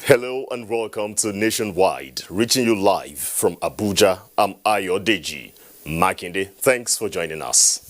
Hello and welcome to Nationwide, reaching you live from Abuja. I'm Ayodeji Makinde. Thanks for joining us.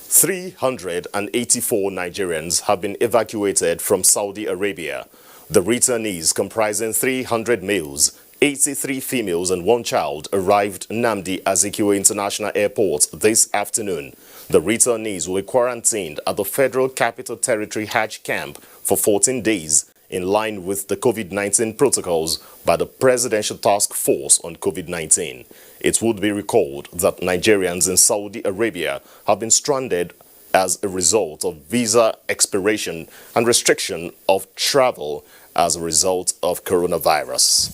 384 Nigerians have been evacuated from Saudi Arabia. The returnees, comprising 300 males, 83 females and 1 child, arrived Nnamdi Azikiwe International Airport this afternoon. The returnees were quarantined at the Federal Capital Territory Hajj camp for 14 days, in line with the COVID-19 protocols by the Presidential Task Force on COVID-19. It would be recalled that Nigerians in Saudi Arabia have been stranded as a result of visa expiration and restriction of travel as a result of coronavirus.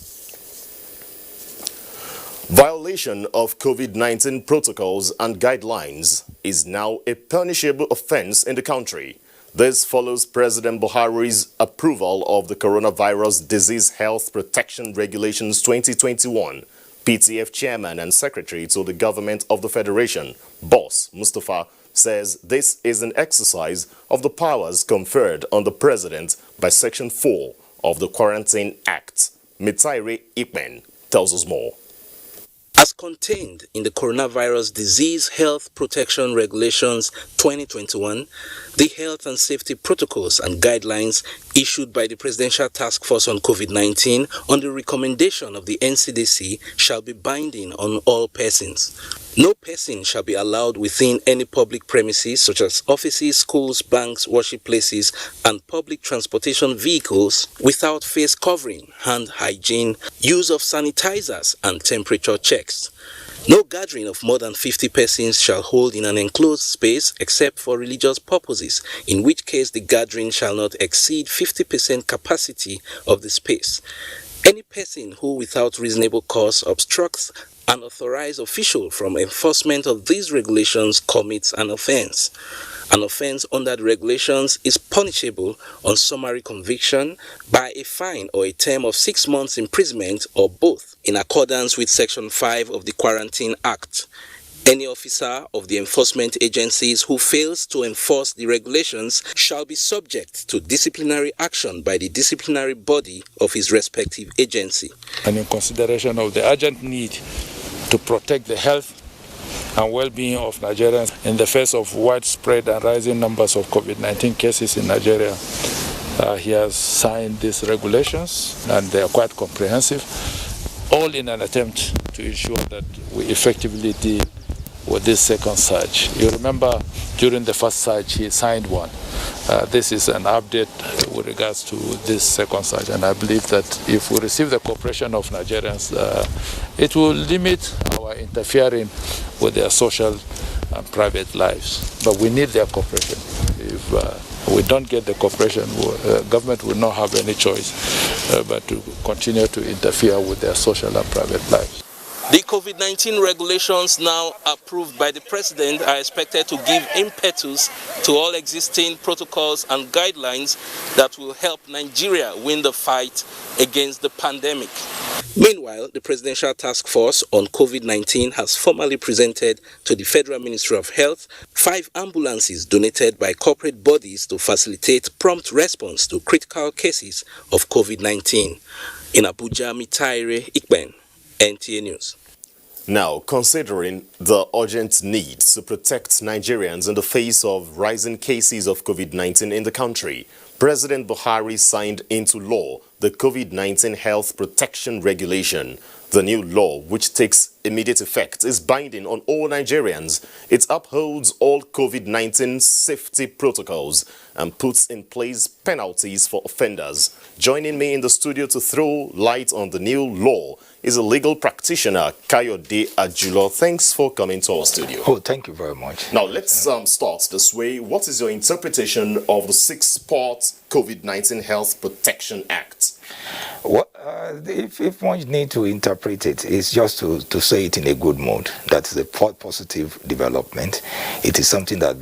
Violation of COVID-19 protocols and guidelines is now a punishable offense in the country. This follows President Buhari's approval of the Coronavirus Disease Health Protection Regulations 2021. PTF Chairman and Secretary to the Government of the Federation, Boss Mustafa, says this is an exercise of the powers conferred on the President by Section 4 of the Quarantine Act. Mitaire Ikmen tells us more. As contained in the Coronavirus Disease Health Protection Regulations 2021, the health and safety protocols and guidelines issued by the Presidential Task Force on COVID-19 on the recommendation of the NCDC shall be binding on all persons. No person shall be allowed within any public premises such as offices, schools, banks, worship places, and public transportation vehicles without face covering, hand hygiene, use of sanitizers, and temperature checks. No gathering of more than 50 persons shall hold in an enclosed space except for religious purposes, in which case the gathering shall not exceed 50% capacity of the space. Any person who without reasonable cause obstructs an authorized official from enforcement of these regulations commits an offense. An offense under the regulations is punishable on summary conviction by a fine or a term of 6 months imprisonment or both, in accordance with Section 5 of the Quarantine Act. Any officer of the enforcement agencies who fails to enforce the regulations shall be subject to disciplinary action by the disciplinary body of his respective agency. And in consideration of the urgent need to protect the health and well-being of Nigerians in the face of widespread and rising numbers of COVID-19 cases in Nigeria, he has signed these regulations, and they are quite comprehensive, all in an attempt to ensure that we effectively deal with this second surge. You remember during the first surge he signed one. This is an update with regards to this second surge, and I believe that if we receive the cooperation of Nigerians, it will limit our interfering with their social and private lives. But we need their cooperation. If we don't get the cooperation, government will not have any choice but to continue to interfere with their social and private lives. The COVID-19 regulations now approved by the President are expected to give impetus to all existing protocols and guidelines that will help Nigeria win the fight against the pandemic. Meanwhile, the Presidential Task Force on COVID-19 has formally presented to the Federal Ministry of Health 5 ambulances donated by corporate bodies to facilitate prompt response to critical cases of COVID-19. In Abuja, Mitaire Ikben, NTA News. Now, considering the urgent need to protect Nigerians in the face of rising cases of COVID-19 in the country, President Buhari signed into law the COVID-19 Health Protection Regulation. The new law, which takes immediate effect, is binding on all Nigerians. It upholds all COVID-19 safety protocols and puts in place penalties for offenders. Joining me in the studio to throw light on the new law is a legal practitioner, Abuja. Thanks for coming to our studio. Oh, thank you very much. Now, let's start this way. What is your interpretation of the 6-part COVID-19 Health Protection Act? Well, if one need to interpret it, it's just to say it in a good mood. That is a positive development. It is something that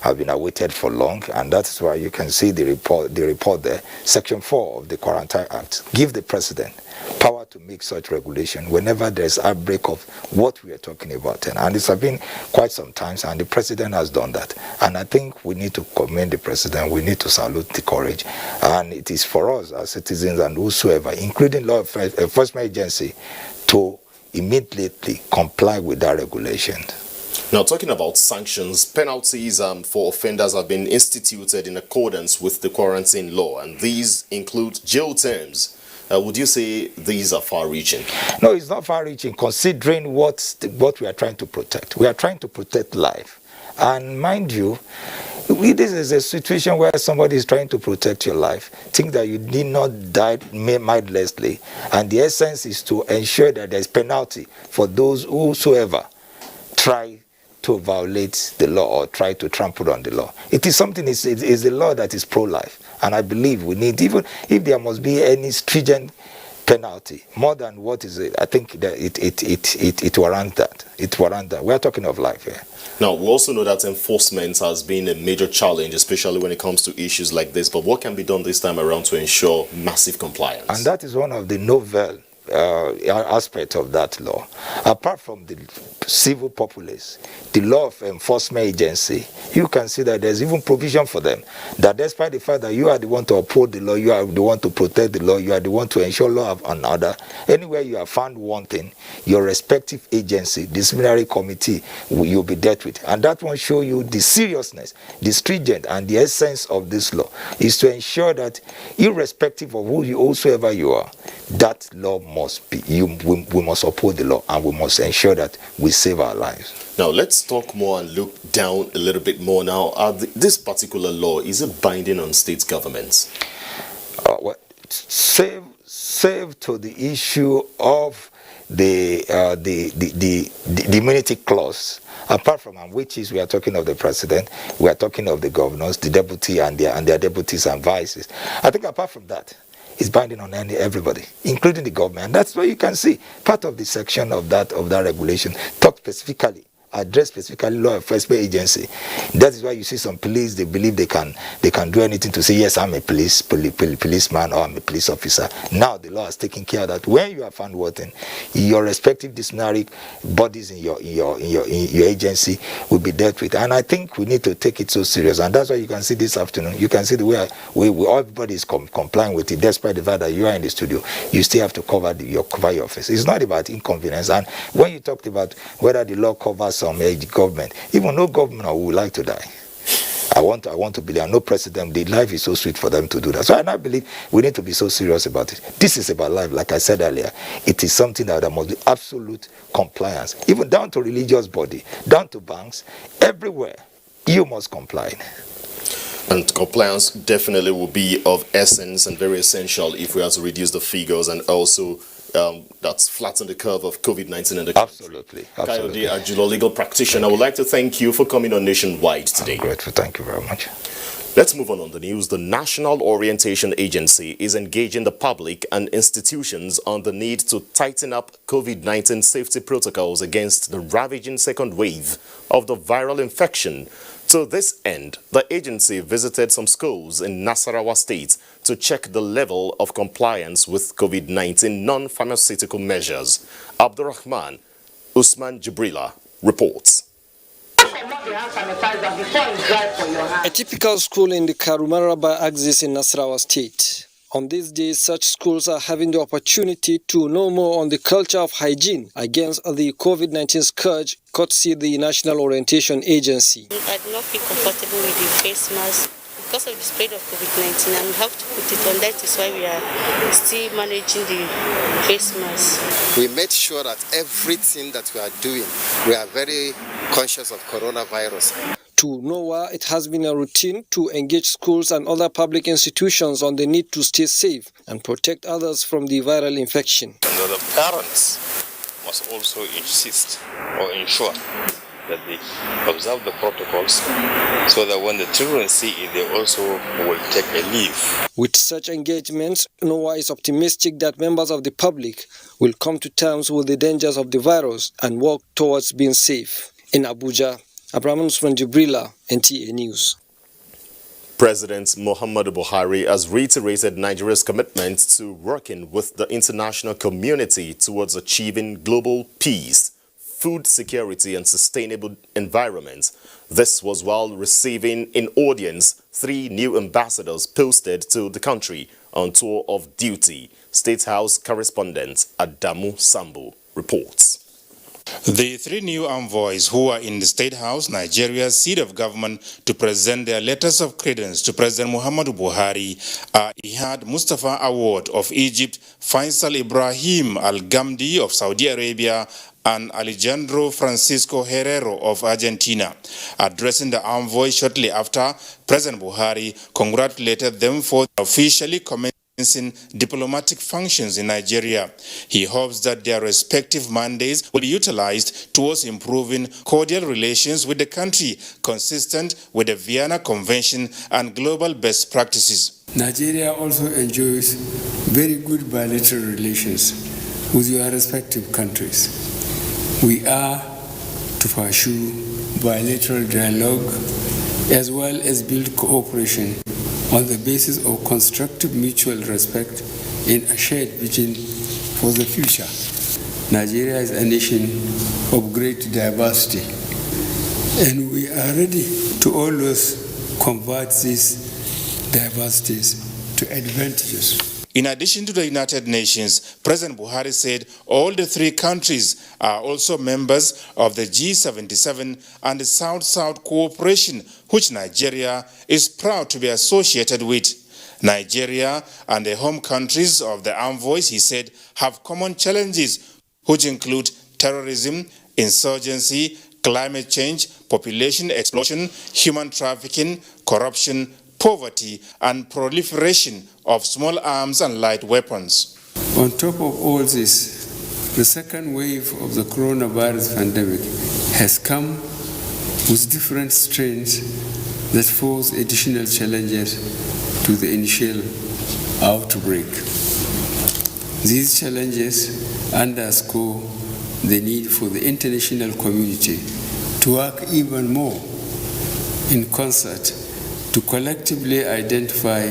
have been awaited for long, and that's why you can see the report there. Section 4 of the Quarantine Act give the president power to make such regulation whenever there's outbreak of what we are talking about. And it's been quite some time, and the president has done that. And I think we need to commend the president. We need to salute the courage. And it is for us as citizens and whosoever, including law enforcement agency, to immediately comply with that regulation. Now, talking about sanctions, penalties for offenders have been instituted in accordance with the quarantine law, and these include jail terms. Would you say these are far-reaching? No, it's not far-reaching, considering what we are trying to protect. We are trying to protect life. And mind you, this is a situation where somebody is trying to protect your life. Think that you did not die mindlessly. And the essence is to ensure that there's penalty for those whosoever try to violate the law or try to trample on the law. It is something, it's a law that is pro-life. And I believe we need, even if there must be any stringent penalty, more than what is it, I think that it warrants that. It warrants that. We are talking of life here. Now, we also know that enforcement has been a major challenge, especially when it comes to issues like this. But what can be done this time around to ensure massive compliance? And that is one of the novel aspect of that law. Apart from the civil populace, the law enforcement agency, you can see that there's even provision for them, that despite the fact that you are the one to uphold the law, you are the one to protect the law, you are the one to ensure law of another, anywhere you are found wanting, your respective agency, disciplinary committee, you'll be dealt with. And that will show you the seriousness, the stringent, and the essence of this law is to ensure that irrespective of whosoever you are, that law must be, we must uphold the law, and we must ensure that we save our lives. Now, let's talk more and look down a little bit more now. This particular law, is it binding on state governments? Well, save to the issue of the immunity clause. Apart from which is, we are talking of the president, we are talking of the governors, the deputy and their deputies and vices. I think apart from that, it's binding on everybody, including the government. And that's why you can see part of the section of that regulation talk specifically, address specifically law enforcement agency. That is why you see some police, they believe they can do anything to say, yes, I'm a policeman or I'm a police officer. Now the law has taken care of that. When you are found wanting, your respective disciplinary bodies in your agency will be dealt with. And I think we need to take it so serious. And that's why you can see this afternoon, you can see the way everybody is complying with it, despite the fact that you are in the studio, you still have to cover your face. It's not about inconvenience. And when you talked about whether the law covers some government, even no governor would like to die. I want to believe, no president, the life is so sweet for them to do that. So I believe we need to be so serious about it. This is about life, like I said earlier. It is something that there must be absolute compliance, even down to religious body, down to banks, everywhere. You must comply. And compliance definitely will be of essence and very essential if we are to reduce the figures and also that's flatten the curve of COVID-19 in the country. Absolutely. Abuja, legal practitioner, I would like to thank you for coming on Nationwide today. I'm grateful. Thank you very much. Let's move on the news. The National Orientation Agency is engaging the public and institutions on the need to tighten up COVID-19 safety protocols against the ravaging second wave of the viral infection. To this end, the agency visited some schools in Nasarawa State to check the level of compliance with COVID-19 non-pharmaceutical measures. Abdurrahman Usman Jibrila reports. A typical school in the Karumaraba axis in Nasarawa State. On these days, such schools are having the opportunity to know more on the culture of hygiene against the COVID-19 scourge, courtesy the National Orientation Agency. I do not feel comfortable with the face mask because of the spread of COVID-19, and we have to put it on. That is why we are still managing the face mask. We made sure that everything that we are doing, we are very conscious of coronavirus. To NOAA, it has been a routine to engage schools and other public institutions on the need to stay safe and protect others from the viral infection. And the parents must also insist or ensure that they observe the protocols so that when the children see it, they also will take a leave. With such engagements, NOAA is optimistic that members of the public will come to terms with the dangers of the virus and work towards being safe. In Abuja, Abraham Usman Jibrila, NTA News. President Muhammadu Buhari has reiterated Nigeria's commitment to working with the international community towards achieving global peace, food security and sustainable environment. This was while receiving in audience 3 new ambassadors posted to the country on tour of duty. State House correspondent Adamu Sambo reports. The 3 new envoys who are in the State House, Nigeria's seat of government, to present their letters of credence to President Muhammadu Buhari are Ihad Mustafa Awad of Egypt, Faisal Ibrahim Al-Gamdi of Saudi Arabia, and Alejandro Francisco Herrero of Argentina. Addressing the envoy shortly after, President Buhari congratulated them for officially commencing diplomatic functions in Nigeria. He hopes that their respective mandates will be utilized towards improving cordial relations with the country, consistent with the Vienna Convention and global best practices. Nigeria also enjoys very good bilateral relations with your respective countries. We are to pursue bilateral dialogue as well as build cooperation on the basis of constructive mutual respect and a shared vision for the future. Nigeria is a nation of great diversity, and we are ready to always convert these diversities to advantages. In addition to the United Nations, President Buhari said all the 3 countries are also members of the G77 and the South-South cooperation, which Nigeria is proud to be associated with. Nigeria and the home countries of the envoys, he said, have common challenges, which include terrorism, insurgency, climate change, population explosion, human trafficking, corruption, poverty, and proliferation of small arms and light weapons. On top of all this, the second wave of the coronavirus pandemic has come with different strains that pose additional challenges to the initial outbreak. These challenges underscore the need for the international community to work even more in concert to collectively identify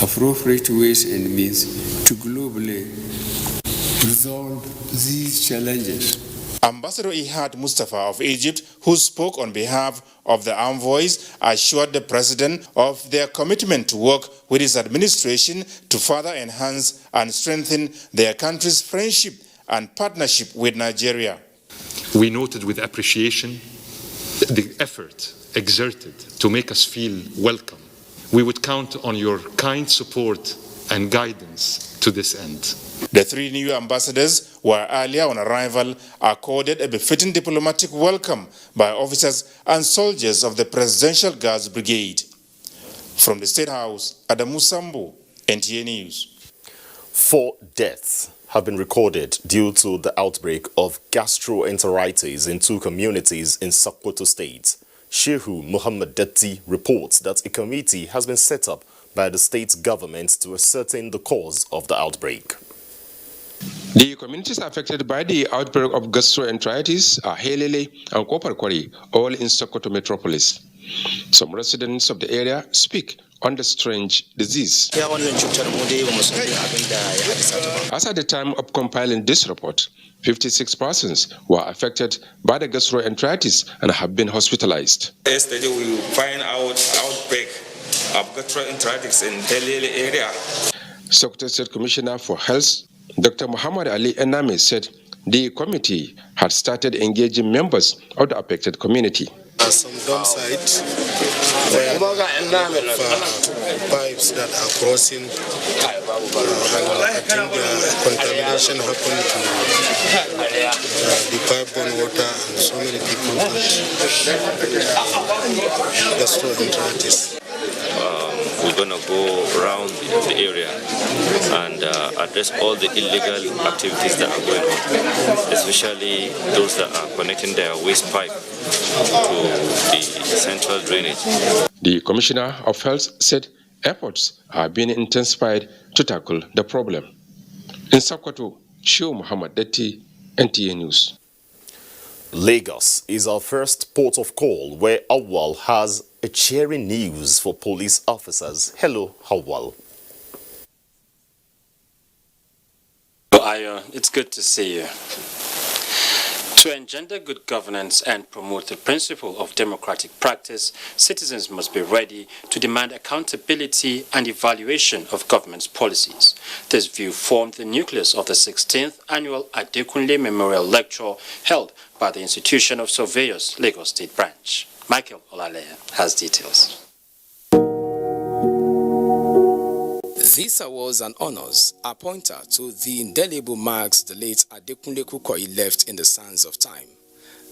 appropriate ways and means to globally resolve these challenges. Ambassador Ihad Mustafa of Egypt, who spoke on behalf of the envoys, assured the president of their commitment to work with his administration to further enhance and strengthen their country's friendship and partnership with Nigeria. We noted with appreciation the effort exerted to make us feel welcome. We would count on your kind support and guidance to this end. The 3 new ambassadors were earlier on arrival accorded a befitting diplomatic welcome by officers and soldiers of the Presidential Guards Brigade. From the State House, Adamu Sambo, NTA News. 4 deaths have been recorded due to the outbreak of gastroenteritis in 2 communities in Sokoto State. Shehu Muhammad Datti reports that a committee has been set up by the state government to ascertain the cause of the outbreak. The communities affected by the outbreak of gastroenteritis are Helele and Koparkwari, all in Sokoto metropolis. Some residents of the area speak on the strange disease. As at the time of compiling this report, 56 persons were affected by the gastroenteritis and have been hospitalized. Yesterday we find out outbreak of gastroenteritis in Helele area. Sokoto State Commissioner for Health, Dr. Muhammad Ali Ename, said the committee had started engaging members of the affected community. some dump sites where pipes that are crossing. I think contamination happened to the pipe-borne water, and so many people got gastroenteritis. We're going to go around the area and address all the illegal activities that are going on, especially those that are connecting their waste pipe to the central drainage. The Commissioner of Health said efforts are being intensified to tackle the problem. In Sokoto, Shio Muhammad Detti, NTA News. Lagos is our first port of call where Awal has a cheering news for police officers. Hello, Awal. Ayo, it's good to see you. To engender good governance and promote the principle of democratic practice, citizens must be ready to demand accountability and evaluation of government's policies. This view formed the nucleus of the 16th annual Adekunle Memorial Lecture held by the Institution of Surveyors, Lagos State Branch. Michael Olale has details. These awards and honors are pointer to the indelible marks the late Adekunle Kukoyi left in the sands of time.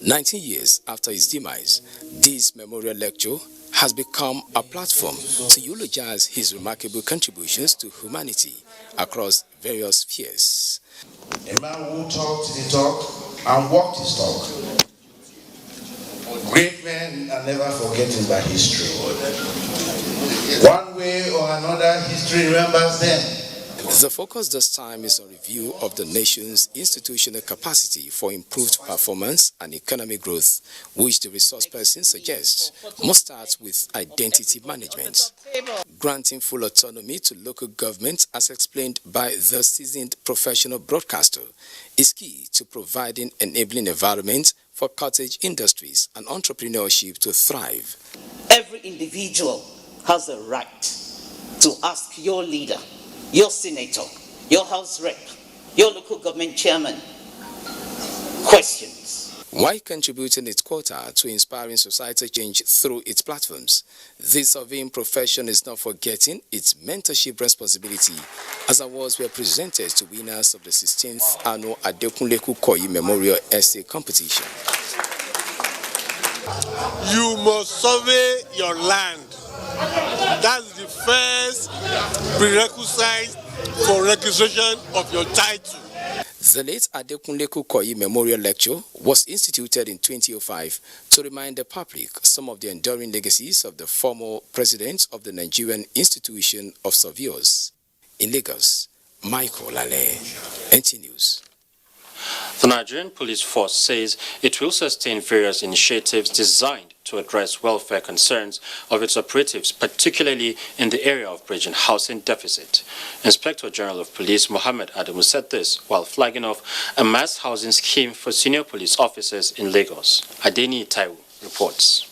19 years after his demise, this memorial lecture has become a platform to eulogize his remarkable contributions to humanity across various spheres. A man who talked the talk and walked his talk. Great men are never forgotten by history. One way or another, history remembers them. The focus this time is on review of the nation's institutional capacity for improved performance and economic growth, which the resource person suggests must start with identity management. Granting full autonomy to local government, as explained by the seasoned professional broadcaster, is key to providing enabling environment for cottage industries and entrepreneurship to thrive. Every individual has a right to ask your leader, your senator, your house rep, your local government chairman questions. While contributing its quota to inspiring societal change through its platforms, this surveying profession is not forgetting its mentorship responsibility, as awards were presented to winners of the 16th annual Adekunle Kukoyi Memorial Essay Competition. You must survey your land. That's the first prerequisite for registration of your title. The late Adekunle Kukoyi Memorial Lecture was instituted in 2005 to remind the public some of the enduring legacies of the former president of the Nigerian Institution of Surveyors. In Lagos, Michael Lale, NT News. The Nigerian Police Force says it will sustain various initiatives designed to address welfare concerns of its operatives, particularly in the area of bridging housing deficit. Inspector General of Police Mohammed Adamu said this while flagging off a mass housing scheme for senior police officers in Lagos. Adeni Taiwo reports.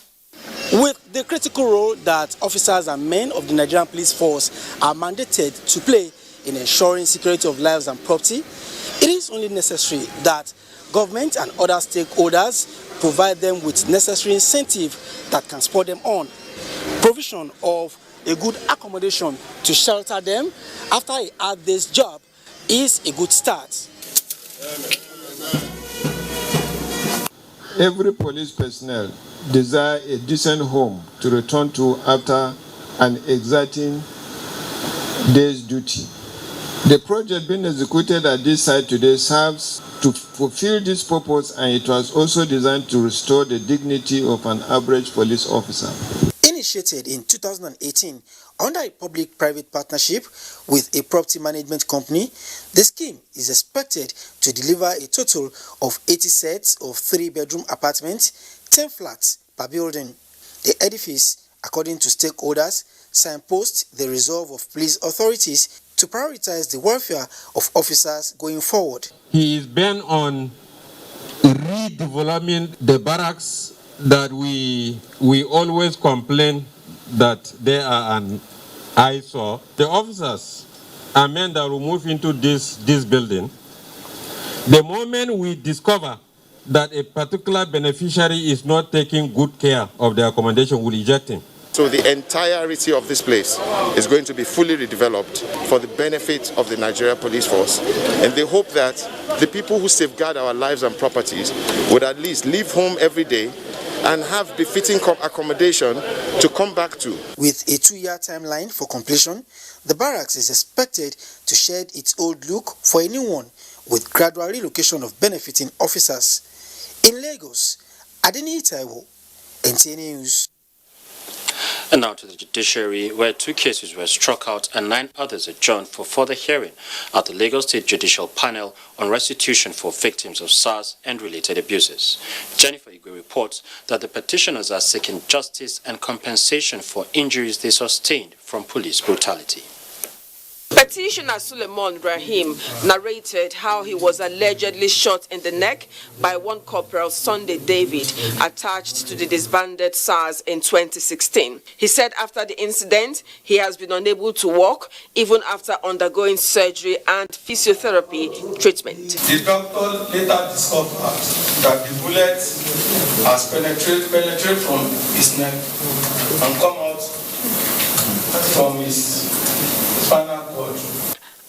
With the critical role that officers and men of the Nigerian Police Force are mandated to play in ensuring security of lives and property, it is only necessary that government and other stakeholders provide them with necessary incentive that can spur them on. Provision of a good accommodation to shelter them after he had this job is a good start. Every police personnel desire a decent home to return to after an exciting day's duty. The project being executed at this site today serves to fulfill this purpose, and it was also designed to restore the dignity of an average police officer. Initiated in 2018 under a public-private partnership with a property management company, the scheme is expected to deliver a total of 80 sets of 3-bedroom apartments, 10 flats per building. The edifice, according to stakeholders, signposts the resolve of police authorities to prioritize the welfare of officers going forward. He is bent on redeveloping the barracks that we always complain that they are an eyesore. The officers are men that will move into this building. The moment we discover that a particular beneficiary is not taking good care of the accommodation will eject him. So the entirety of this place is going to be fully redeveloped for the benefit of the Nigerian police force. And they hope that the people who safeguard our lives and properties would at least leave home every day and have befitting accommodation to come back to. With a 2-year timeline for completion, the barracks is expected to shed its old look for a new one with gradual relocation of benefiting officers. In Lagos, Adeni Taiwo, NTA News. And now to the judiciary, where 2 cases were struck out and 9 others adjourned for further hearing at the Lagos State Judicial Panel on restitution for victims of SARS and related abuses. Jennifer Igwe reports that the petitioners are seeking justice and compensation for injuries they sustained from police brutality. Petitioner Suleiman Rahim narrated how he was allegedly shot in the neck by one Corporal Sunday David attached to the disbanded SARS in 2016. He said after the incident, he has been unable to walk even after undergoing surgery and physiotherapy treatment. The doctor later discovered that the bullet has penetrated from his neck and come out from his spinal cord.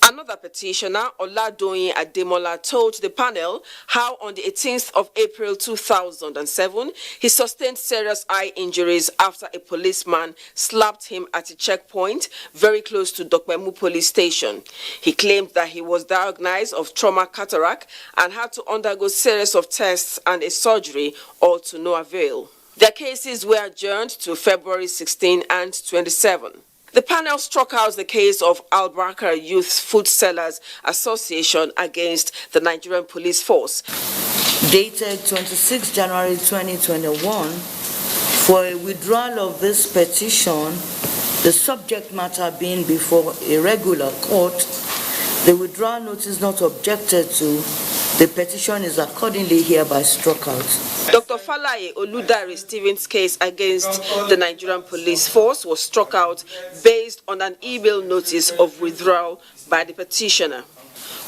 Another petitioner, Oladoyin Ademola, told the panel how on the 18th of April 2007, he sustained serious eye injuries after a policeman slapped him at a checkpoint very close to Dokpemu police station. He claimed that he was diagnosed of trauma cataract and had to undergo series of tests and a surgery, all to no avail. Their cases were adjourned to February 16 and 27. The panel struck out the case of Al-Barker Youth Food Sellers Association against the Nigerian police force. Dated 26 January 2021, for a withdrawal of this petition, the subject matter being before a regular court, the withdrawal notice not objected to, the petition is accordingly hereby struck out. Dr. Falaye Oludare Stevens' case against the Nigerian police force was struck out based on an email notice of withdrawal by the petitioner.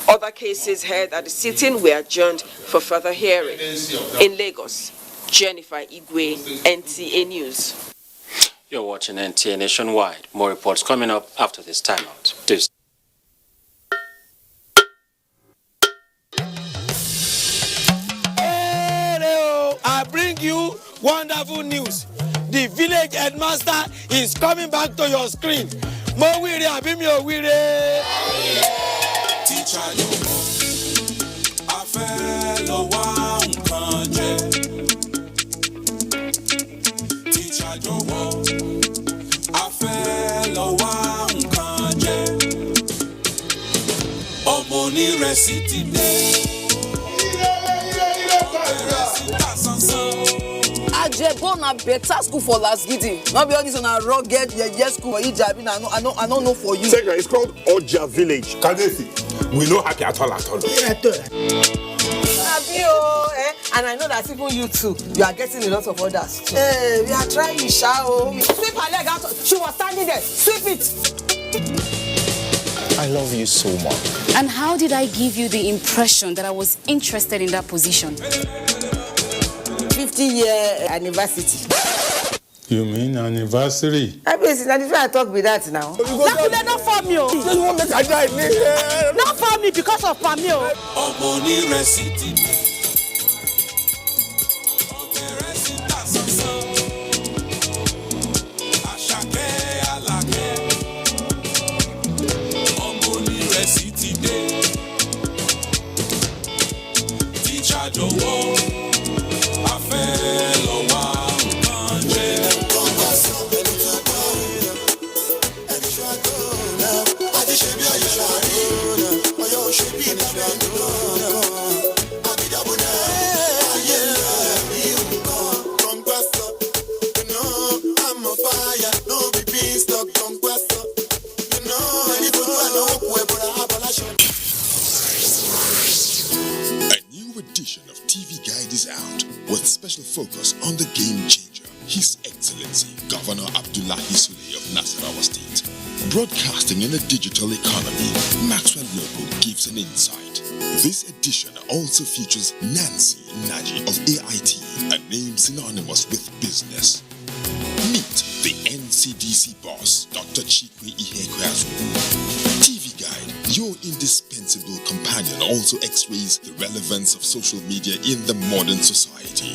Other cases heard at the sitting were adjourned for further hearing. In Lagos, Jennifer Igwe, NTA News. You're watching NTA Nationwide. More reports coming up after this timeout. I bring you wonderful news. The village headmaster is coming back to your screen. Mo wire abi mi o wire. Teacher yo mo, a fẹ́ lọ wá nǹkan jẹ. Teacher yo mo, a fẹ́ lọ wá nǹkan jẹ. Ọmọ onírẹsì ti dé. Ajebo na better school for last gidi. Not be all this on a rugged school for Ijabi. I don't know for you. Second, it's called Oja Village. Kadesi, we no happy at all. And I know that even you too, you are getting a lot of orders too. Hey, we are trying, shall we? Sweep her leg out. She was standing there. Sweep it. I love you so much. And how did I give you the impression that I was interested in that position? 50-year anniversary. You mean anniversary? I mean, that's why I talk with that now. Not for me. Not for me because of Pamio. Focus on the game changer, His Excellency Governor Abdullahi Sule of Nasarawa State. Broadcasting in the digital economy, Maxwell Local gives an insight. This edition also features Nancy Naji of AIT, a name synonymous with business. Meet the NCDC boss, Dr. Chikwe Ihekweazu. TV Guide, your indispensable companion, also x-rays the relevance of social media in the modern society.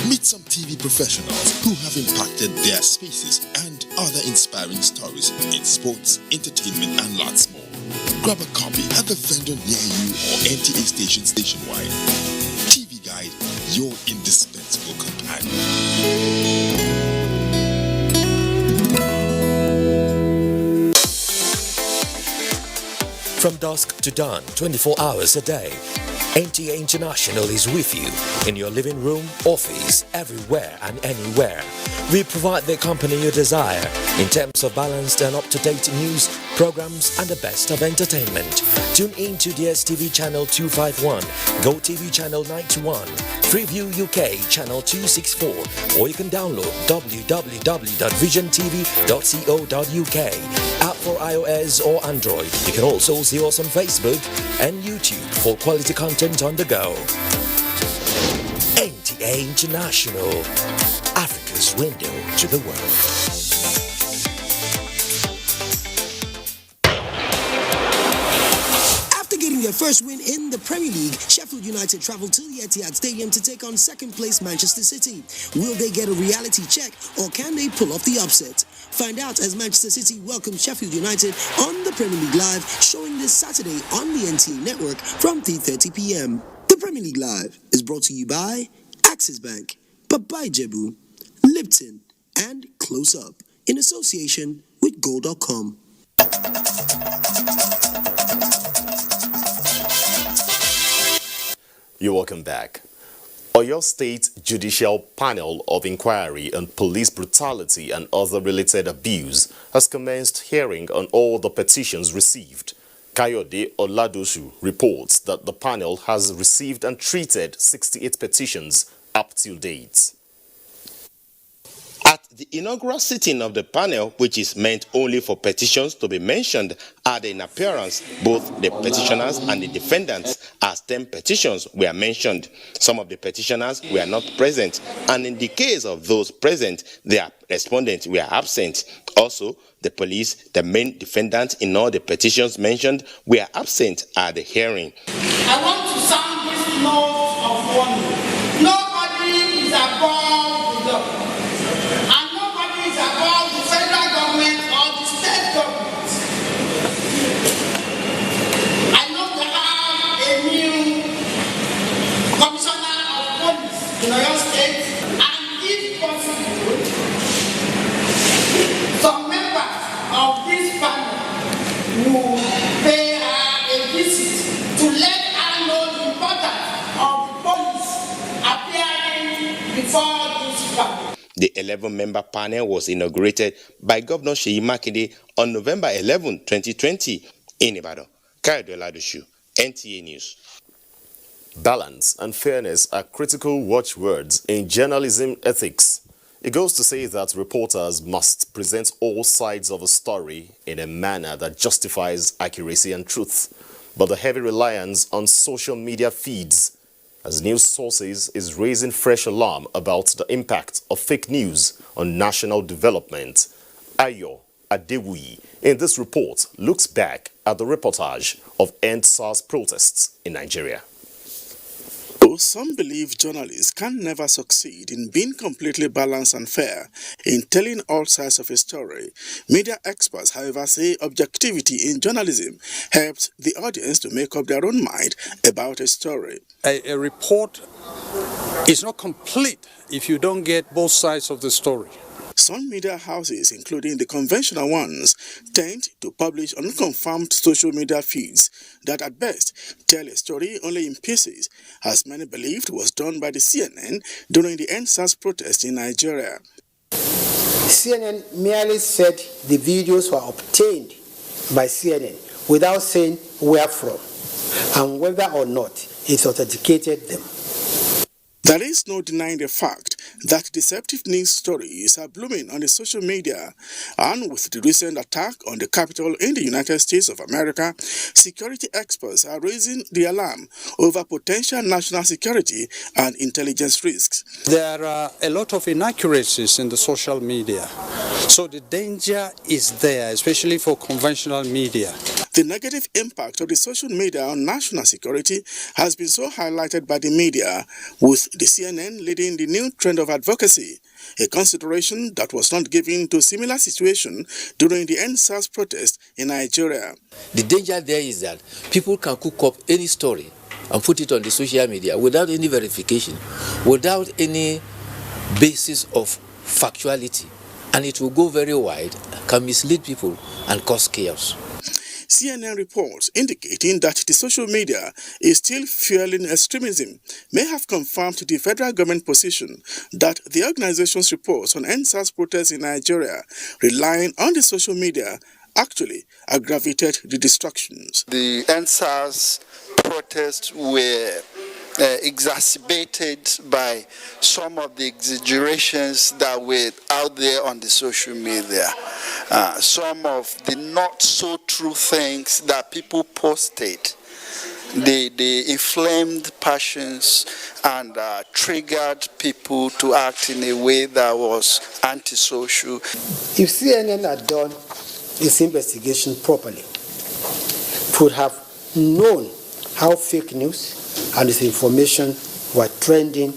Meet some TV professionals who have impacted their spaces and other inspiring stories in sports, entertainment, and lots more. Grab a copy at the vendor near you or NTA station nationwide. TV Guide, your indispensable companion. From dusk to dawn, 24 hours a day, NTA International is with you in your living room, office, everywhere and anywhere. We provide the company you desire in terms of balanced and up-to-date news, programs, and the best of entertainment. Tune in to DSTV channel 251, GoTV channel 91, Freeview UK channel 264, or you can download www.visiontv.co.uk. App for iOS or Android. You can also see us on Facebook and YouTube for quality content on the go. NTA International, Africa's window to the world. Their first win in the Premier League, Sheffield United travelled to the Etihad Stadium to take on second-place Manchester City. Will they get a reality check, or can they pull off the upset? Find out as Manchester City welcomes Sheffield United on the Premier League Live, showing this Saturday on the NTA network from 3:30 p.m. The Premier League Live is brought to you by Axis Bank, Babai Jebu, Lipton, and Close Up, in association with Gold.com. You're welcome back. Oyo State Judicial Panel of Inquiry on Police Brutality and Other Related Abuse has commenced hearing on all the petitions received. Kayode Oladosu reports that the panel has received and treated 68 petitions up till date. At the inaugural sitting of the panel, which is meant only for petitions to be mentioned, had in appearance both the petitioners and the defendants, as 10 petitions were mentioned. Some of the petitioners were not present, and in the case of those present, their respondents were absent. Also, the police, the main defendants in all the petitions mentioned, were absent at the hearing. I want to sound this note of warning. Nobody is above the law. And nobody is above the federal government or the state government. I know they have a new commissioner of police in Oyo State, and if possible, some members of this panel will pay her a visit to let her know the importance of the police appearing before this panel. The 11-member panel was inaugurated by Governor Seyi Makinde on November 11, 2020 in Ibadan. Kayode Oladosu, NTA News. Balance and fairness are critical watchwords in journalism ethics. It goes to say that reporters must present all sides of a story in a manner that justifies accuracy and truth. But the heavy reliance on social media feeds as news sources is raising fresh alarm about the impact of fake news on national development. Ayo Adewuyi in this report looks back at the reportage of End SARS protests in Nigeria. Though some believe journalists can never succeed in being completely balanced and fair in telling all sides of a story, media experts, however, say objectivity in journalism helps the audience to make up their own mind about a story. A report is not complete if you don't get both sides of the story. Some media houses, including the conventional ones, tend to publish unconfirmed social media feeds that at best tell a story only in pieces, as many believed was done by the CNN during the End SARS protest in Nigeria. CNN merely said the videos were obtained by CNN without saying where from and whether or not it authenticated them. There is no denying the fact that deceptive news stories are blooming on the social media, and with the recent attack on the Capitol in the United States of America, security experts are raising the alarm over potential national security and intelligence risks. There are a lot of inaccuracies in the social media, so the danger is there, especially for conventional media. The negative impact of the social media on national security has been so highlighted by the media, with the CNN leading the new trend of advocacy, a consideration that was not given to a similar situation during the NSAS protest in Nigeria. The danger there is that people can cook up any story and put it on the social media without any verification, without any basis of factuality, and it will go very wide, can mislead people and cause chaos. CNN reports indicating that the social media is still fueling extremism may have confirmed the federal government position that the organization's reports on NSAS protests in Nigeria relying on the social media actually aggravated the destructions. The NSAS protests were exacerbated by some of the exaggerations that were out there on the social media. Some of the not so true things that people posted, they inflamed passions and triggered people to act in a way that was antisocial. If CNN had done its investigation properly, would have known how fake news and disinformation were trending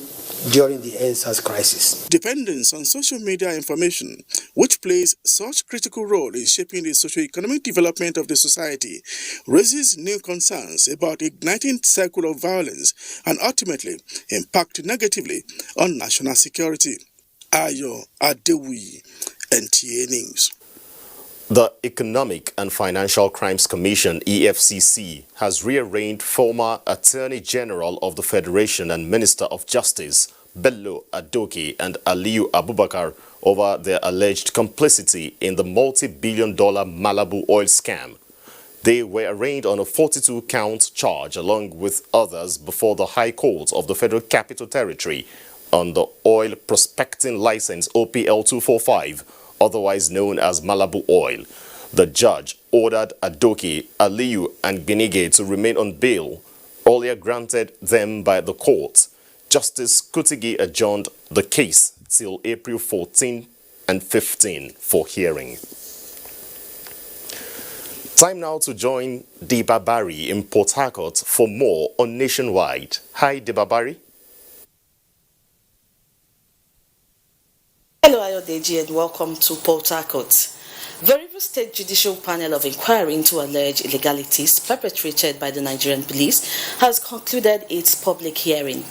during the NSAS crisis. Dependence on social media information, which plays such critical role in shaping the socio-economic development of the society, raises new concerns about igniting cycle of violence and ultimately impact negatively on national security. Ayo Adewi, NTA News. The Economic and Financial Crimes Commission, EFCC, has rearranged former Attorney General of the Federation and Minister of Justice, Bello Adoke and Aliyu Abubakar, over their alleged complicity in the multi-billion-dollar Malibu oil scam. They were arraigned on a 42-count charge along with others before the High Court of the Federal Capital Territory on the oil prospecting license OPL 245, otherwise known as Malibu Oil. The judge ordered Adoke, Aliyu and Binige to remain on bail, earlier granted them by the court. Justice Kutigi adjourned the case till April 14 and 15 for hearing. Time now to join Debabari in Port Harcourt for more on Nationwide. Hi, Debabari. Hello, Ayodeji, and welcome to Port Harcourt. The River State Judicial Panel of Inquiry into alleged illegalities perpetrated by the Nigerian police has concluded its public hearing.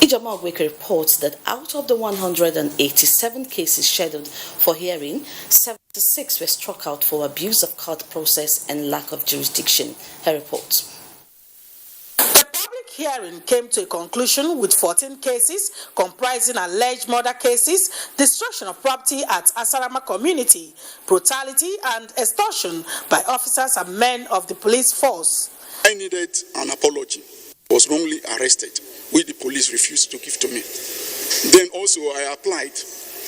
Ijoma Ogweke reports that out of the 187 cases scheduled for hearing, 76 were struck out for abuse of court process and lack of jurisdiction. Her report. Hearing came to a conclusion with 14 cases comprising alleged murder cases, destruction of property at Asarama community, brutality and extortion by officers and men of the police force. I needed an apology. I was wrongly arrested, which the police refused to give to me. Then also I applied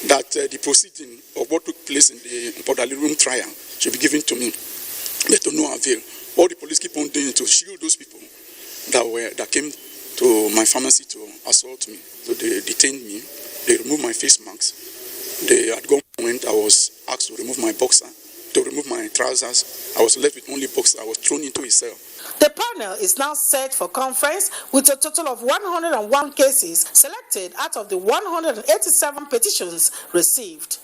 that the proceeding of what took place in the Podali room trial should be given to me, but to no avail. All the police keep on doing to shield those people that came to my pharmacy to assault me. So they detained me. They removed my face masks. They at one moment I was asked to remove my boxer, to remove my trousers. I was left with only boxer. I was thrown into a cell. The panel is now set for conference with a total of 101 cases selected out of the 187 petitions received.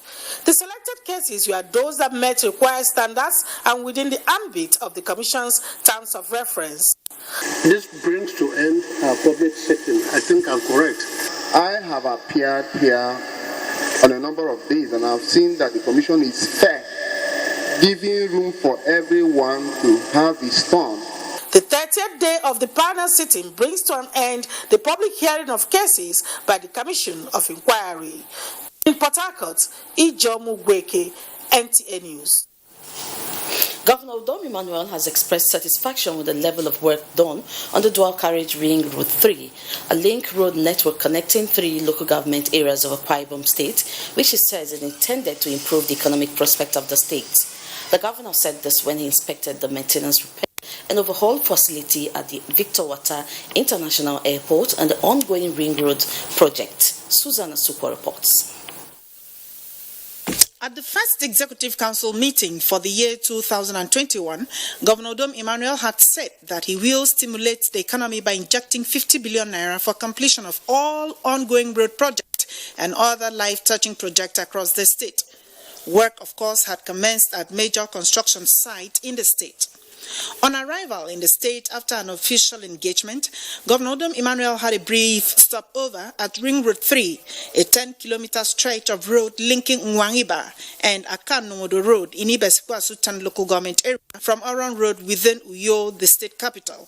The selected cases were those that met required standards and within the ambit of the Commission's terms of reference. This brings to end our public sitting. I think I'm correct. I have appeared here on a number of days and I've seen that the Commission is fair, giving room for everyone to have his turn. The 30th day of the panel sitting brings to an end the public hearing of cases by the Commission of Inquiry. In Port Harcourt, Ijoma Ogweke, NTA News. Governor Udom Emmanuel has expressed satisfaction with the level of work done on the dual carriage Ring Road 3, a link road network connecting 3 local government areas of Akwa Ibom State, which he says is intended to improve the economic prospect of the state. The governor said this when he inspected the maintenance, repair, and overhaul facility at the Victor Wata International Airport and the ongoing Ring Road project. Susanna Sukwa reports. At the first Executive Council meeting for the year 2021, Governor Udom Emmanuel had said that he will stimulate the economy by injecting 50 billion naira for completion of all ongoing road projects and other life-touching projects across the state. Work, of course, had commenced at major construction sites in the state. On arrival in the state after an official engagement, Governor Udom Emmanuel had a brief stopover at Ring Road 3, a 10-kilometer stretch of road linking Nwangiba and Akanungodo Road in Ibesikwa-Sultan local government area from Oron Road within Uyo, the state capital.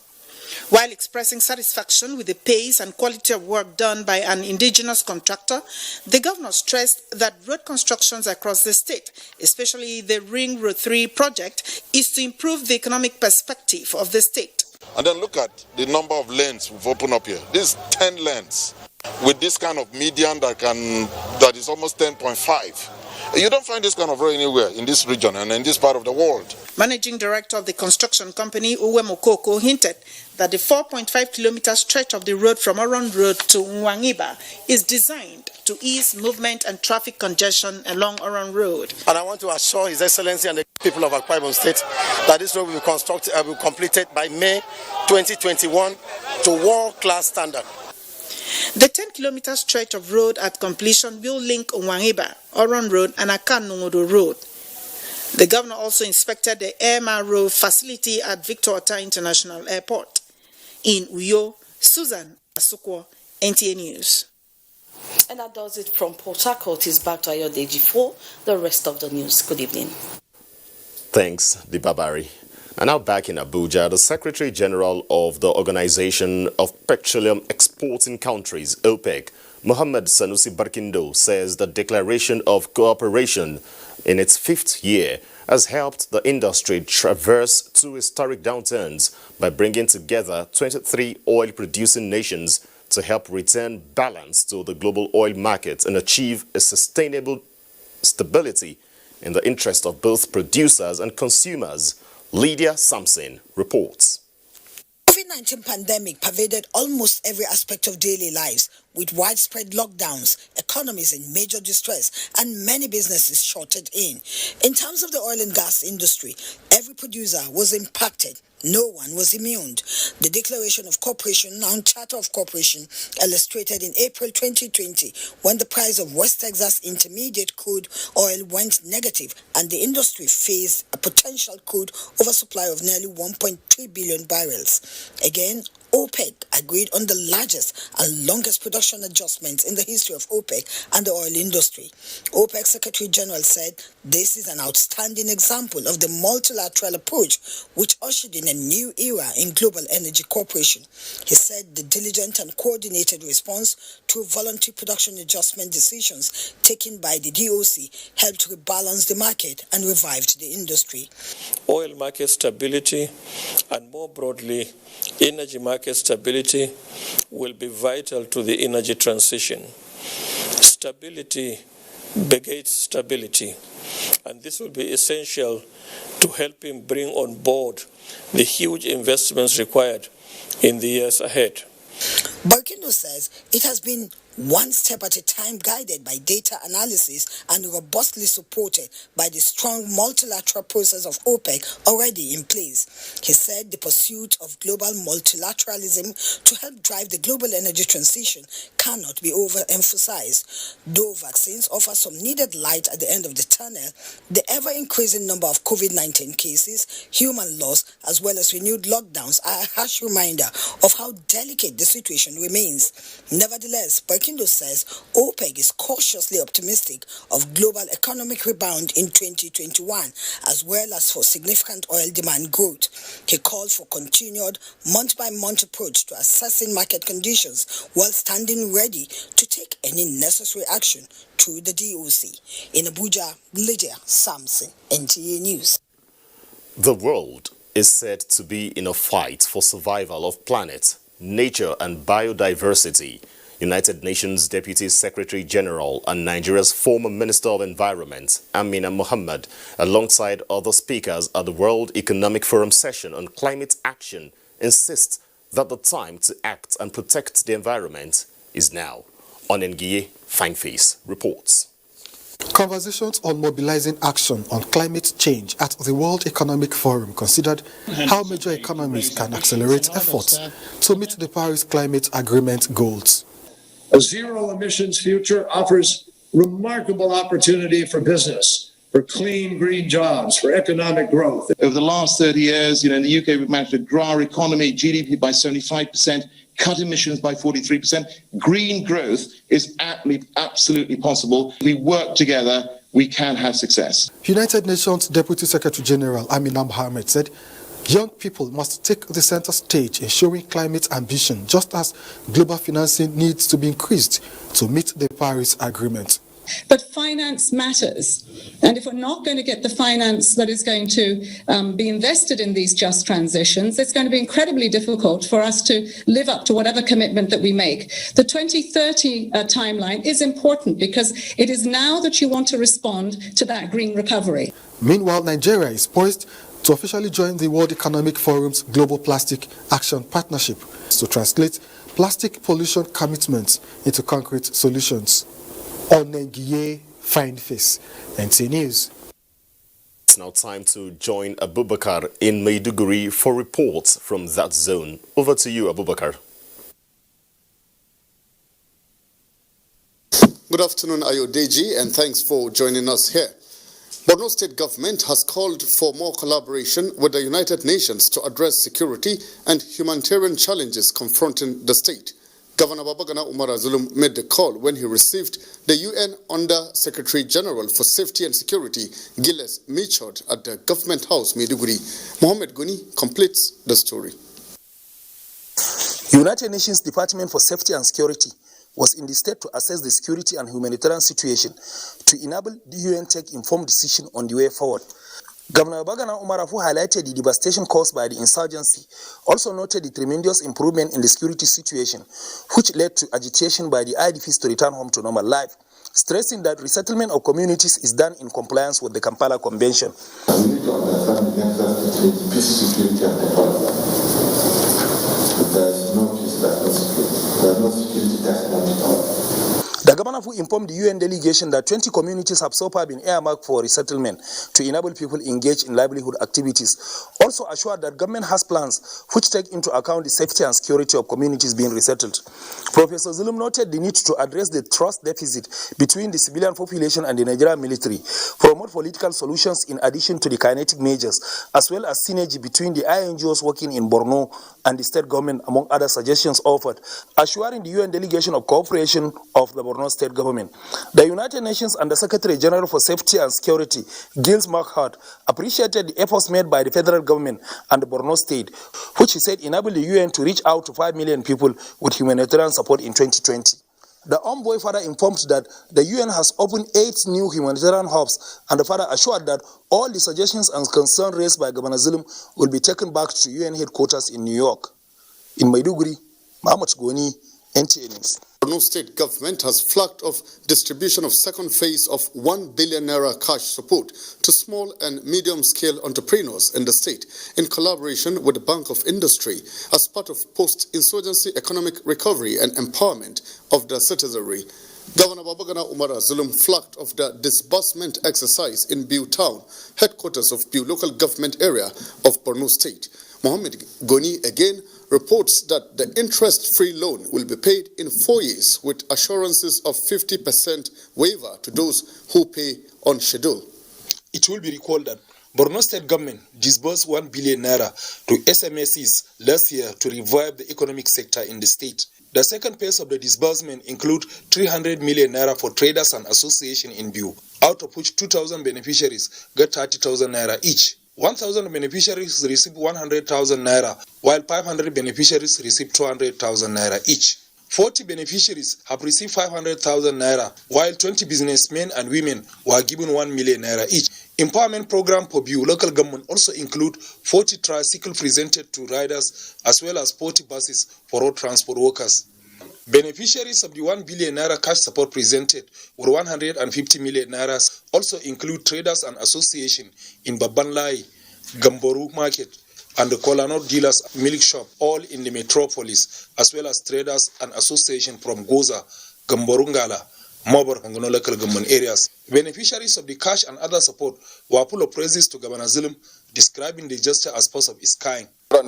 While expressing satisfaction with the pace and quality of work done by an indigenous contractor, the governor stressed that road constructions across the state, especially the Ring Road 3 project, is to improve the economic perspective of the state. And then look at the number of lanes we've opened up here. This is 10 lanes with this kind of median that is almost 10.5. You don't find this kind of road anywhere in this region and in this part of the world. Managing Director of the construction company, Uwe Mokoko, hinted that the 4.5-kilometer stretch of the road from Oron Road to Nwangiba is designed to ease movement and traffic congestion along Oron Road. And I want to assure His Excellency and the people of Akwa Ibom State that this road will be completed by May 2021 to world-class standard. The 10-kilometer stretch of road at completion will link Nwangiba, Oron Road, and Akanungodo Road. The governor also inspected the MRO facility at Victor Wata International Airport. In Uyo, Susan Asukwo, NTA News. And that does it from Port Harcourt. Is back to Ayodeji for the rest of the news. Good evening. Thanks, Dibabari. And now back in Abuja, the Secretary General of the Organization of Petroleum Exporting Countries, OPEC, Mohammed Sanusi Barkindo, says the declaration of cooperation in its 5th year has helped the industry traverse 2 historic downturns by bringing together 23 oil-producing nations to help return balance to the global oil market and achieve a sustainable stability in the interest of both producers and consumers. Lydia Sampson reports. COVID-19 pandemic pervaded almost every aspect of daily lives, with widespread lockdowns, economies in major distress, and many businesses shorted in. In terms of the oil and gas industry, every producer was impacted. No one was immune. The Declaration of Cooperation, now Charter of Cooperation, illustrated in April 2020 when the price of West Texas Intermediate crude oil went negative and the industry faced a potential crude oversupply of nearly 1.3 billion barrels. Again, OPEC agreed on the largest and longest production adjustments in the history of OPEC and the oil industry. OPEC Secretary General said this is an outstanding example of the multilateral approach which ushered in a new era in global energy cooperation. He said the diligent and coordinated response to voluntary production adjustment decisions taken by the DOC helped rebalance the market and revived the industry. Oil market stability and more broadly energy market stability will be vital to the energy transition. Stability begets stability, and this will be essential to help him bring on board the huge investments required in the years ahead. Barkindo says it has been one step at a time, guided by data analysis and robustly supported by the strong multilateral process of OPEC already in place. He said the pursuit of global multilateralism to help drive the global energy transition cannot be overemphasized. Though vaccines offer some needed light at the end of the tunnel, the ever-increasing number of COVID-19 cases, human loss, as well as renewed lockdowns are a harsh reminder of how delicate the situation remains. Nevertheless, Barkindo says OPEC is cautiously optimistic of global economic rebound in 2021, as well as for significant oil demand growth. He called for continued month-by-month approach to assessing market conditions while standing ready to take any necessary action through the DOC. In Abuja, Lydia Sampson, NTA News. The world is said to be in a fight for survival of planet, nature and biodiversity. United Nations Deputy Secretary General and Nigeria's former Minister of Environment, Amina Mohammed, alongside other speakers at the World Economic Forum session on climate action, insist that the time to act and protect the environment is now. Onengiye Fineface reports. Conversations on mobilizing action on climate change at the World Economic Forum considered how major economies can accelerate efforts to meet the Paris Climate Agreement goals. A zero-emissions future offers remarkable opportunity for business, for clean, green jobs, for economic growth. Over the last 30 years, in the UK, we've managed to grow our economy, GDP by 75%, cut emissions by 43%. Green growth is absolutely possible. If we work together, we can have success. United Nations Deputy Secretary General Amina Mohammed said, young people must take the center stage in showing climate ambition, just as global financing needs to be increased to meet the Paris Agreement. But finance matters. And if we're not going to get the finance that is going to be invested in these just transitions, it's going to be incredibly difficult for us to live up to whatever commitment that we make. The 2030 timeline is important because it is now that you want to respond to that green recovery. Meanwhile, Nigeria is poised to officially join the World Economic Forum's Global Plastic Action Partnership to translate plastic pollution commitments into concrete solutions. Onengiye Fineface, NT News. It's now time to join Abubakar in Maiduguri for reports from that zone. Over to you, Abubakar. Good afternoon, Ayodeji, and thanks for joining us here. Borno State government has called for more collaboration with the United Nations to address security and humanitarian challenges confronting the state. Governor Babagana Umar Zulum made the call when he received the UN Under-Secretary General for Safety and Security, Gilles Michaud, at the Government House, Maiduguri. Mohammed Guni completes the story. United Nations Department for Safety and Security was in the state to assess the security and humanitarian situation to enable the UN take informed decision on the way forward. Governor Bagana Umarafu highlighted the devastation caused by the insurgency, also noted the tremendous improvement in the security situation, which led to agitation by the IDPs to return home to normal life, stressing that resettlement of communities is done in compliance with the Kampala Convention. We need to understand the nexus between peace, security, and development. If there is no peace, there is no security. If there is no security, there is no development. The governor informed the UN delegation that 20 communities have so far been earmarked for resettlement to enable people engaged in livelihood activities. Also assured that government has plans which take into account the safety and security of communities being resettled. Professor Zulum noted the need to address the trust deficit between the civilian population and the Nigerian military, promote political solutions in addition to the kinetic measures, as well as synergy between the INGOs working in Borno and the state government, among other suggestions offered, assuring the UN delegation of cooperation of the Borno state government. The United Nations Under-Secretary General for Safety and Security, Gilles Michaud, appreciated the efforts made by the federal government and the Borno state, which he said enabled the UN to reach out to 5 million people with humanitarian support in 2020. The envoy further informed that the UN has opened 8 new humanitarian hubs, and the further assured that all the suggestions and concerns raised by Governor Zulum will be taken back to UN headquarters in New York. In Maiduguri, Mohammed Goni, NTA News. Borno State government has flagged off distribution of second phase of 1 billion naira cash support to small and medium-scale entrepreneurs in the state in collaboration with the Bank of Industry as part of post-insurgency economic recovery and empowerment of the citizenry. Governor Babagana Umar Zulum flagged off the disbursement exercise in Biu town, headquarters of Biu local government area of Borno State. Mohammed Goni again reports that the interest-free loan will be paid in 4 years with assurances of 50% waiver to those who pay on schedule. It will be recalled that Borno State government disbursed 1 billion naira to SMSEs last year to revive the economic sector in the state. The second phase of the disbursement includes 300 million naira for traders and associations in Biu, out of which 2,000 beneficiaries get 30,000 naira each. 1,000 beneficiaries receive 100,000 naira, while 500 beneficiaries receive 200,000 naira each. 40 beneficiaries have received 500,000 naira, while 20 businessmen and women were given 1 million naira each. Empowerment program for Biu local government also include 40 tricycles presented to riders as well as 40 buses for road transport workers. Beneficiaries of the 1 billion naira cash support presented with 150 million naira also include traders and association in Babanlai, Gamboru Market, and the Kolanot Dealers Milk Shop, all in the metropolis, as well as traders and association from Goza, Gamborungala, Mobor, and local government areas. Beneficiaries of the cash and other support were full of praises to Governor Zulum, describing the gesture as first of its kind. Mu yan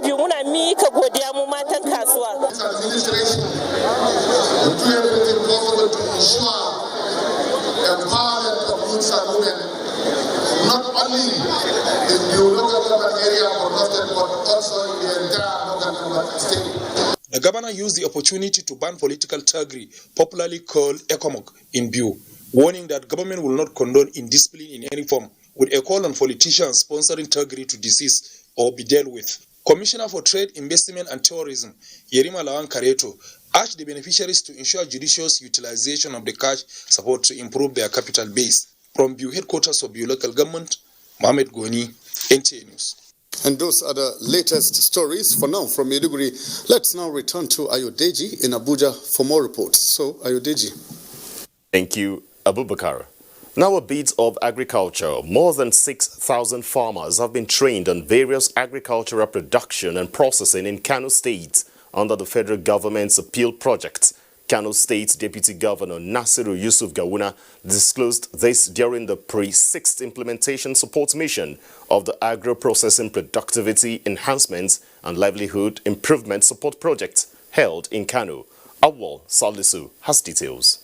biyu muna mika godiya mu matan kasuwa. Empowerment of youths and women, not only in the local government area of Borno State, but also in the entire local government state. The governor used the opportunity to ban political thuggery, popularly called Ekomok, in Biu, warning that government will not condone indiscipline in any form, with a call on politicians sponsoring thuggery to desist or be dealt with. Commissioner for Trade, Investment and Tourism, Yerima Lawan Kareto, urged the beneficiaries to ensure judicious utilization of the cash support to improve their capital base. From Biu headquarters of Biu local government, Mohamed Goni, NTA News. And those are the latest stories for now from Maiduguri. Let's now return to Ayodeji in Abuja for more reports. So, Ayodeji. Thank you, Abubakar. Now a bit of agriculture. More than 6,000 farmers have been trained on various agricultural production and processing in Kano State under the federal government's appeal project. Kano State Deputy Governor Nasiru Yusuf Gawuna disclosed this during the pre-6th implementation support mission of the Agro-Processing Productivity Enhancements and Livelihood Improvement Support Project held in Kano. Awal Salisu has details.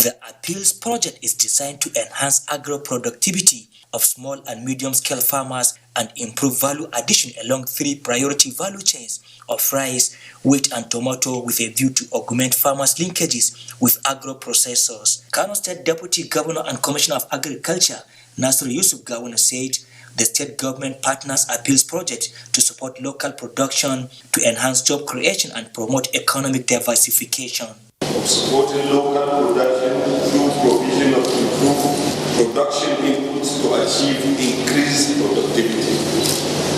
The Appeals project is designed to enhance agro-productivity of small and medium-scale farmers and improve value addition along 3 priority value chains of rice, wheat and tomato with a view to augment farmers' linkages with agro-processors. Kano State Deputy Governor and Commissioner of Agriculture, Nasiru Yusuf Gawuna, said the state government partners Appeals project to support local production, to enhance job creation and promote economic diversification. Of supporting local production through provision of improved production inputs to achieve increased productivity,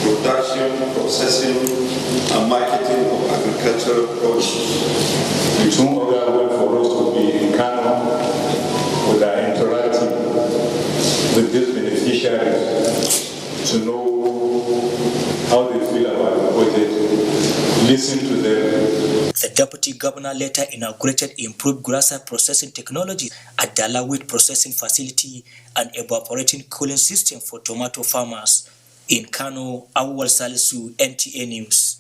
production, processing, and marketing of agricultural produce. It's no other way for us to be in Kano with our interacting with these beneficiaries to know how they feel about the budget, listen to them. The Deputy Governor later inaugurated improved grasser processing technology at Dala wheat processing facility and evaporating cooling system for tomato farmers. In Kano, Awal Salisu, NTA News.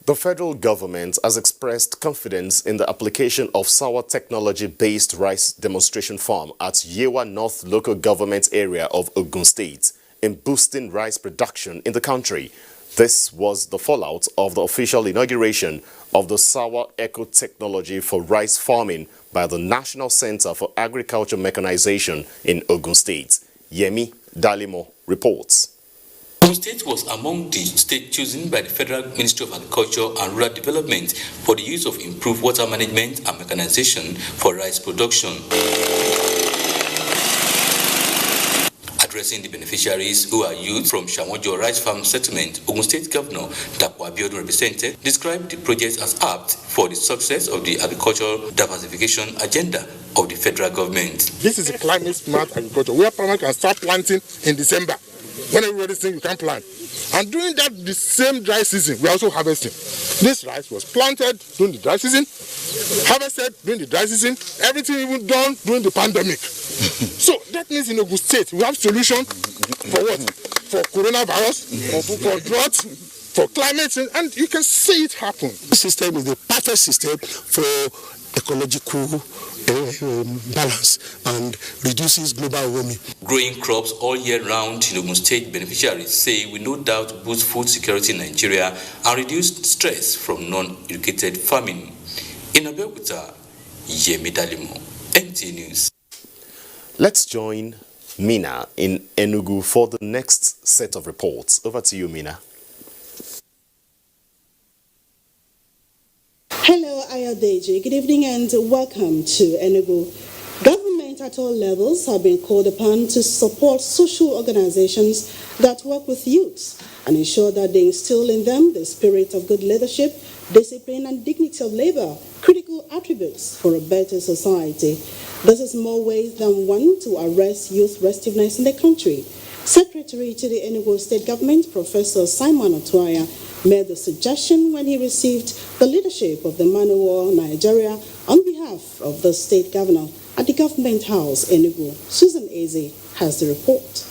The federal government has expressed confidence in the application of sour technology-based rice demonstration farm at Yewa North local government area of Ogun State in boosting rice production in the country. This was the fallout of the official inauguration of the Sour Eco Technology for Rice Farming by the National Center for Agriculture Mechanization in Ogun State. Yemi Dalimo reports. Ogun State was among the states chosen by the Federal Ministry of Agriculture and Rural Development for the use of improved water management and mechanization for rice production. Addressing the beneficiaries, who are youth from Shamojo Rice Farm Settlement, Ogun State Governor Dapo Abiodun represented, described the project as apt for the success of the agricultural diversification agenda of the federal government. This is a climate-smart agriculture where farmers can start planting in December. When everybody thinks you can plant. And during that, the same dry season, we are also harvesting. This rice was planted during the dry season, harvested during the dry season, everything even done during the pandemic. So that means in Ogun State, we have solution for what? For coronavirus, for drought, for climate change, and you can see it happen. This system is the perfect system for ecological balance and reduces global warming. Growing crops all year round in Ogun State, beneficiaries say will no doubt boost food security in Nigeria and reduce stress from non-irrigated farming. In Abuja, Yemi Dalimo, NTA News. Let's join Mina in Enugu for the next set of reports. Over to you, Mina. Hello, Ayodeji. Good evening and welcome to Enugu. Government at all levels have been called upon to support social organizations that work with youths and ensure that they instill in them the spirit of good leadership, discipline, and dignity of labor, critical attributes for a better society. This is more ways than one to arrest youth restiveness in the country. Secretary to the Enugu State Government, Professor Simon Otuaya, made the suggestion when he received the leadership of the Man-O-War Nigeria on behalf of the state governor at the Government House, Enugu. Susan Eze has the report.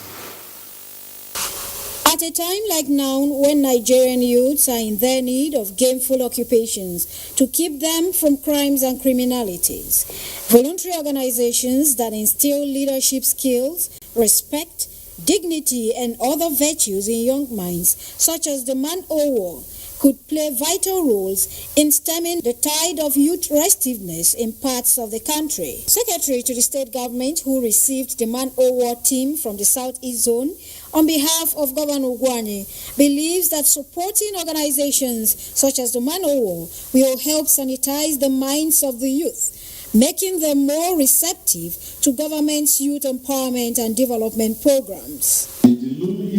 At a time like now, when Nigerian youths are in their need of gainful occupations to keep them from crimes and criminalities, voluntary organizations that instill leadership skills, respect, dignity, and other virtues in young minds, such as the Man-O-War, could play vital roles in stemming the tide of youth restiveness in parts of the country. Secretary to the state government, who received the Man-O-War team from the Southeast Zone on behalf of Governor Ogwani, believes that supporting organizations such as the Man-O-War will help sanitize the minds of the youth, making them more receptive to government's youth empowerment and development programs. If the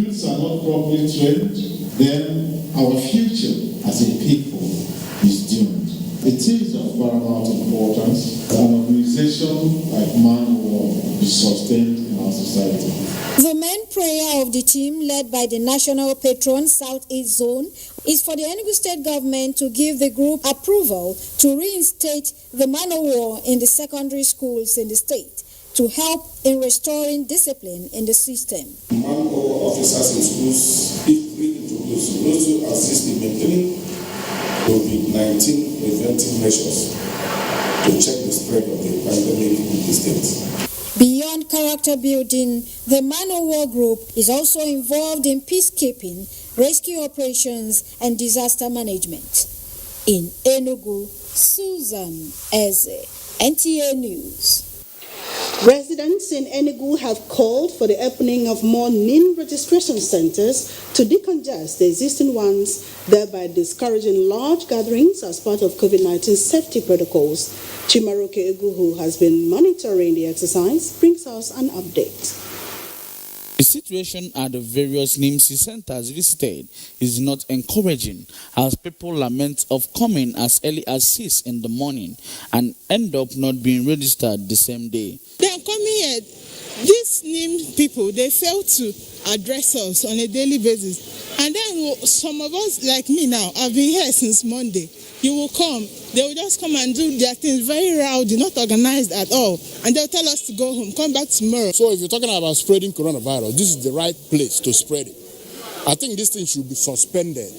youths are not properly trained, then our future as a people is doomed. It is of paramount importance that an organization like Man-O-War be sustained in our society. The main prayer of the team, led by the National Patron Southeast Zone, is for the Enugu State Government to give the group approval to reinstate the Man-O-War in the secondary schools in the state to help in restoring discipline in the system. Man-O-War officers in schools, if reintroduced, will also assist in maintaining COVID-19 preventive measures to check the spread of the pandemic in the state. Beyond character building, the Man-O-War group is also involved in peacekeeping, rescue operations, and disaster management. In Enugu, Susan Eze, NTA News. Residents in Enugu have called for the opening of more NIN registration centers to decongest the existing ones, thereby discouraging large gatherings as part of COVID-19 safety protocols. Chimaroke Egu, who has been monitoring the exercise, brings us an update. The situation at the various NIMC centers visited is not encouraging, as people lament of coming as early as 6 in the morning and end up not being registered the same day. They are coming here. These NIM people, they fail to address us on a daily basis. And then some of us, like me now, I've been here since Monday. You will come, they will just come and do their things very rowdy, not organized at all. And they'll tell us to go home, come back tomorrow. So if you're talking about spreading coronavirus, this is the right place to spread it. I think this thing should be suspended.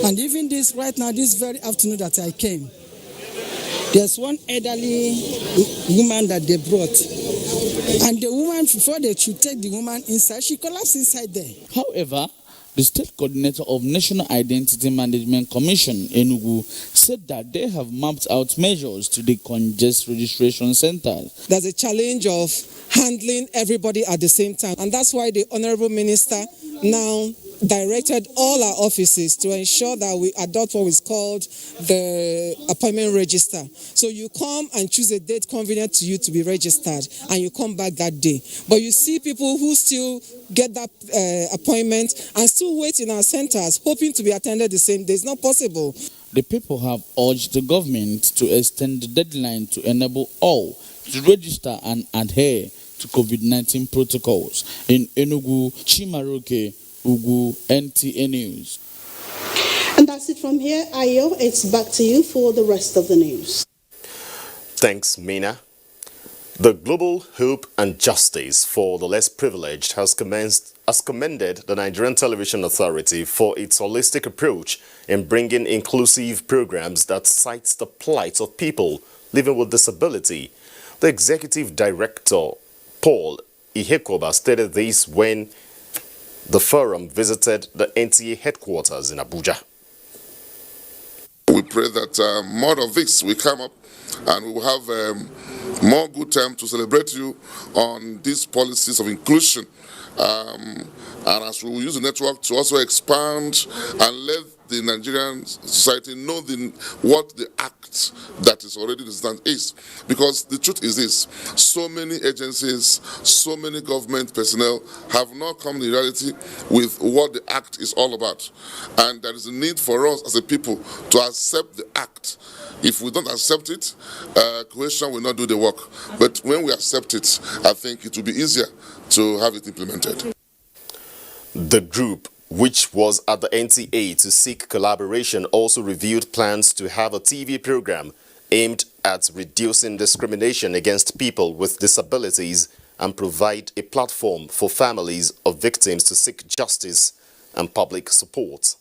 And even this, right now, this very afternoon that I came, there's one elderly woman that they brought. And the woman, before they should take the woman inside, she collapsed inside there. However, the state coordinator of National Identity Management Commission, Enugu, said that they have mapped out measures to decongest registration centers. There's a challenge of handling everybody at the same time. And that's why the Honorable Minister now directed all our offices to ensure that we adopt what is called the appointment register. So you come and choose a date convenient to you to be registered, and you come back that day. But you see people who still get that appointment and still wait in our centers, hoping to be attended the same day. It's not possible. The people have urged the government to extend the deadline to enable all to register and adhere to COVID-19 protocols. In Enugu, Chimaroke Ugu, NTA News. And that's it from here. Ayo, it's back to you for the rest of the news. Thanks, Mina. The Global Hope and Justice for the Less Privileged has commended the Nigerian Television Authority for its holistic approach in bringing inclusive programs that cites the plight of people living with disability. The Executive Director, Paul Ihekoba, stated this when the forum visited the NTA headquarters in Abuja. We pray that more of this will come up and we will have more good time to celebrate you on these policies of inclusion. And as we will use the network to also expand and let the Nigerian society know what the act that is already designed is. Because the truth is this, so many agencies, so many government personnel have not come to reality with what the act is all about. And there is a need for us as a people to accept the act. If we don't accept it, cohesion will not do the work. But when we accept it, I think it will be easier to have it implemented. The group, which was at the NTA to seek collaboration, also revealed plans to have a TV program aimed at reducing discrimination against people with disabilities and provide a platform for families of victims to seek justice and public support.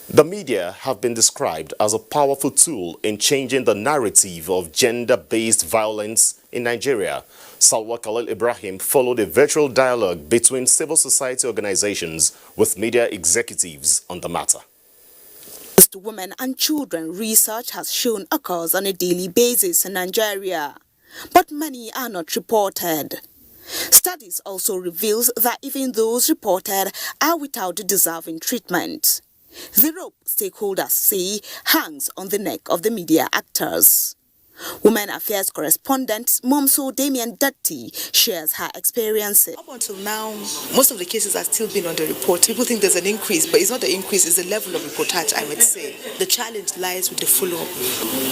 The media have been described as a powerful tool in changing the narrative of gender-based violence in Nigeria. Salwa Khalil Ibrahim followed a virtual dialogue between civil society organizations with media executives on the matter. Women and children research has shown occurs on a daily basis in Nigeria, but many are not reported. Studies also reveals that even those reported are without deserving treatment. The rope, stakeholders say, hangs on the neck of the media actors. Women Affairs correspondent Momso Damian Datti shares her experiences. Up until now, most of the cases are still being under report. People think there's an increase, but it's not the increase, it's the level of reportage, I would say. The challenge lies with the follow-up.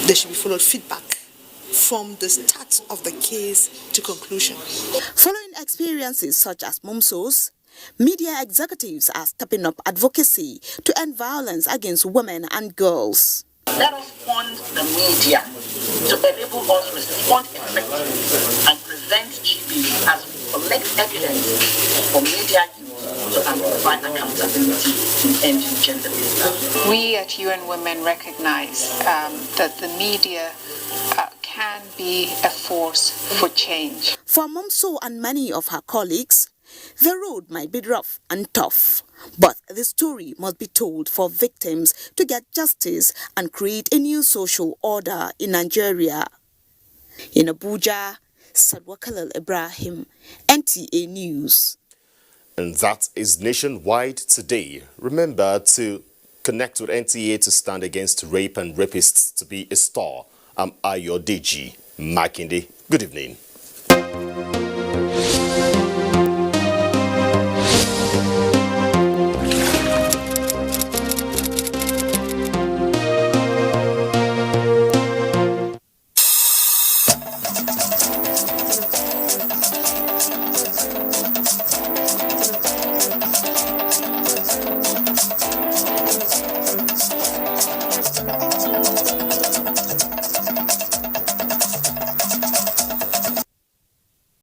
There should be followed feedback from the start of the case to conclusion. Following experiences such as Momso's, media executives are stepping up advocacy to end violence against women and girls. Let us fund the media to enable us to respond effectively and prevent GBV as we collect evidence for media use to amplify accountability in ending gender-based violence. We at UN Women recognize that the media can be a force for change. For Momso and many of her colleagues, the road might be rough and tough, but the story must be told for victims to get justice and create a new social order in Nigeria. In Abuja, Salwa Khalil Ibrahim, NTA News. And that is Nationwide today. Remember to connect with NTA to stand against rape and rapists. To be a star, I'm Ayodeji Makinde. Good evening.